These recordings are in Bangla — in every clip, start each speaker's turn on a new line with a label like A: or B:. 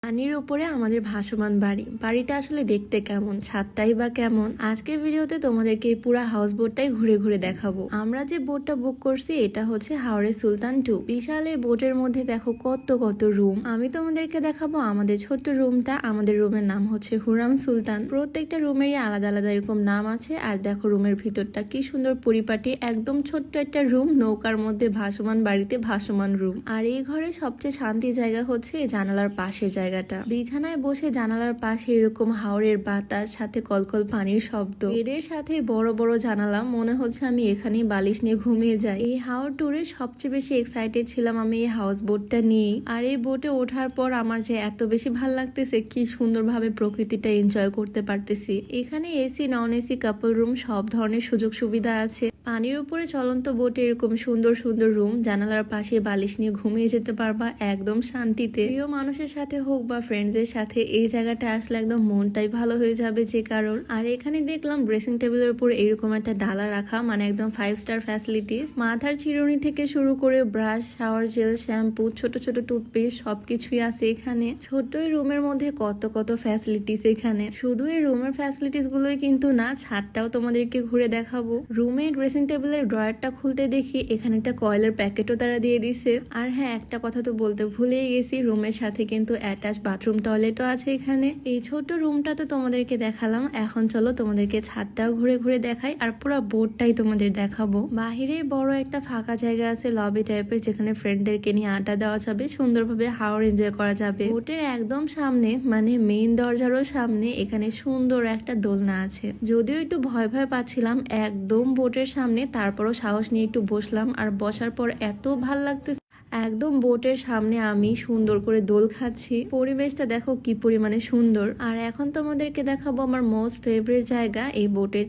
A: পানির উপরে আমাদের ভাসমান বাড়িটা আসলে দেখতে কেমন, ছাদটাই বা কেমন। আজকের ভিডিওতে তোমাদেরকে এই পুরো হাউস বোটটাই ঘুরে ঘুরে দেখাবো। আমরা যে বোটটা বুক করছি এটা হচ্ছে হাওরে সুলতান 2। বিশাল এই বোটের মধ্যে দেখো কত কত রুম। আমি তোমাদেরকে দেখাবো আমাদের ছোট্ট রুমটা। আমাদের রুমের নাম হচ্ছে হুরাম সুলতান। প্রত্যেকটা রুমেরই আলাদা আলাদা এরকম নাম আছে। আর দেখো রুমের ভিতরটা কি সুন্দর পরিপাটি, একদম ছোট্ট একটা রুম, নৌকার মধ্যে ভাসমান বাড়িতে ভাসমান রুম। আর এই ঘরে সবচেয়ে শান্তির জায়গা হচ্ছে জানালার পাশের জায়গাটা। বিছানায় বসে জানালার পাশে এরকম হাওরের বাতাস, সাথে কলকল পানির শব্দ, এদের সাথে বড় বড় জানালা, মনে হচ্ছে আমি এখানেই বালিশ নিয়ে ঘুমিয়ে যাই। এই হাওর ট্যুরে সবচেয়ে বেশি এক্সাইটেড ছিলাম আমি এই হাউস বোটটা নিয়ে। আর এই বোটে ওঠার পর আমার যে এত বেশি ভাল লাগতেছে, কি সুন্দরভাবে প্রকৃতিটা এনজয় করতে পারতেছি। এখানে এসি, নন এসি, কাপল রুম সব ধরনের সুযোগ সুবিধা আছে। পানির উপরে চলন্ত বোটে এরকম সুন্দর সুন্দর রুম, জানালার পাশে বালিশ নিয়ে ঘুমিয়ে যেতে পারবা একদম শান্তিতে। প্রিয় মানুষের সাথে হোক বা ফ্রেন্ডসদের সাথে, এই জায়গাটা আসলে একদম মনটাই ভালো হয়ে যাবে যে কারোর। আর এখানে দেখলাম ড্রেসিং টেবিলের উপর এরকম একটা ডালা রাখা, মানে একদম 5 স্টার ফ্যাসিলিটিস। মাথার চিরুনি থেকে শুরু করে ব্রাশ, শাওয়ার জেল, শ্যাম্পু, ছোট ছোট টুথপেস্ট সবকিছুই আছে এখানে। ছোট্ট এই রুমের মধ্যে কত কত ফ্যাসিলিটিস এখানে। শুধু এই রুমের ফ্যাসিলিটিস গুলোই কিন্তু না, ছাদটাও তোমাদেরকে ঘুরে দেখাবো। রুমে ড্রেসিং টেবিলের ড্রয়ারটা খুলতে দেখি এখানে একটা কয়েলের প্যাকেটও তারা দিয়ে দিছে। আর হ্যাঁ, একটা কথা তো বলতে ভুলেই গেছি, রুমের সাথে কিন্তু অ্যাটাচ বাথরুম টয়লেটও আছে এখানে। এই ছোট রুমটা তো তোমাদেরকে দেখালাম, এখন চলো তোমাদেরকে ছাদটাও ঘুরে ঘুরে দেখাই আর পুরো বোর্ডটাই তোমাদের দেখাবো। বাহিরে বড় একটা ফাঁকা জায়গা আছে, লবি টাইপের, যেখানে ফ্রেন্ডদেরকে নিয়ে আড্ডা দেওয়া যাবে, সুন্দরভাবে হাওর এনজয় করা যাবে। বোটের একদম সামনে, মানে মেইন দরজারও সামনে, এখানে সুন্দর একটা দোলনা আছে। যদিও একটু ভয় ভয় পাচ্ছিলাম একদম বোটের সামনে, তারপরও সাহস নিয়ে একটু বসলাম। আর বসার পর এত ভাল লাগতেছে, একদম বোটের সামনে আমি সুন্দর করে দোল খাচ্ছি। পরিবেশটা দেখো কি পরিমাণে সুন্দর। আর এখন তোমাদেরকে দেখাবো আমার মোস্ট ফেভারিট জায়গা, এই বোটের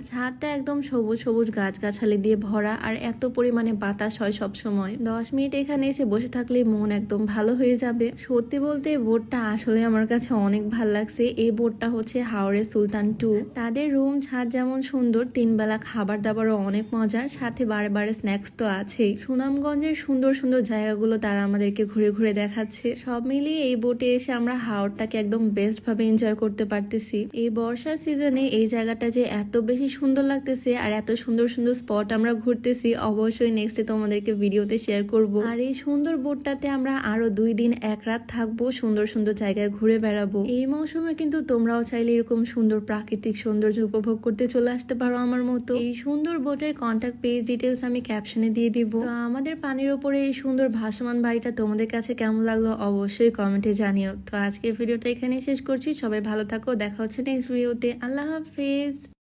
A: ছাদটা একদম সবুজ সবুজ গাছগাছালি দিয়ে ভরা, আর এত পরিমাণে বাতাস হয় সব সময়। 10 মিনিট এখানে এসে বসে থাকলে মন একদম ভালো হয়ে যাবে। সত্যি বলতে এই বোটটা আসলে আমার কাছে অনেক ভাল লাগছে। এই বোটটা হচ্ছে হাওরে সুলতান 2। তাদের রুম, ছাদ যেমন সুন্দর, 3 বেলা খাবার দাবারও অনেক মজার, সাথে বারে বারে স্ন্যাক্স তো আছেই। সুনামগঞ্জের সুন্দর সুন্দর জায়গাগুলো তারা আমাদেরকে ঘুরে ঘুরে দেখাচ্ছে। সব মিলিয়ে এই বোটে এসে আমরা হাওরটাকে একদম বেস্ট ভাবে এনজয় করতে পারতেছি। এই বর্ষার সিজনে এই জায়গাটা যে এত বেশি সুন্দর লাগতেছে, আর এত সুন্দর সুন্দর স্পট আমরা ঘুরতেছি, অবশ্যই নেক্সটে তোমাদেরকে ভিডিওতে শেয়ার করব। আর এই সুন্দর বোটটাতে আমরা আরো 2 দিন 1 রাত থাকবো, সুন্দর সুন্দর জায়গায় ঘুরে বেড়াবো। এই মৌসুমে কিন্তু তোমরাও চাইলে এরকম সুন্দর প্রাকৃতিক সৌন্দর্য উপভোগ করতে চলে আসতে পারো আমার মতো। এই সুন্দর বোটের কন্ট্যাক্ট পেজ ডিটেলস আমি ক্যাপশনে দিয়ে দিব। তো আমাদের পানির উপরে এই সুন্দর ভাসমান বাড়িটা তোমাদের কাছে কেমন লাগলো অবশ্যই কমেন্টে জানিও। তো আজকের ভিডিওটা এখানেই শেষ করছি। সবাই ভালো থাকো, দেখা হচ্ছে নেক্সট ভিডিওতে। আল্লাহ হাফেজ।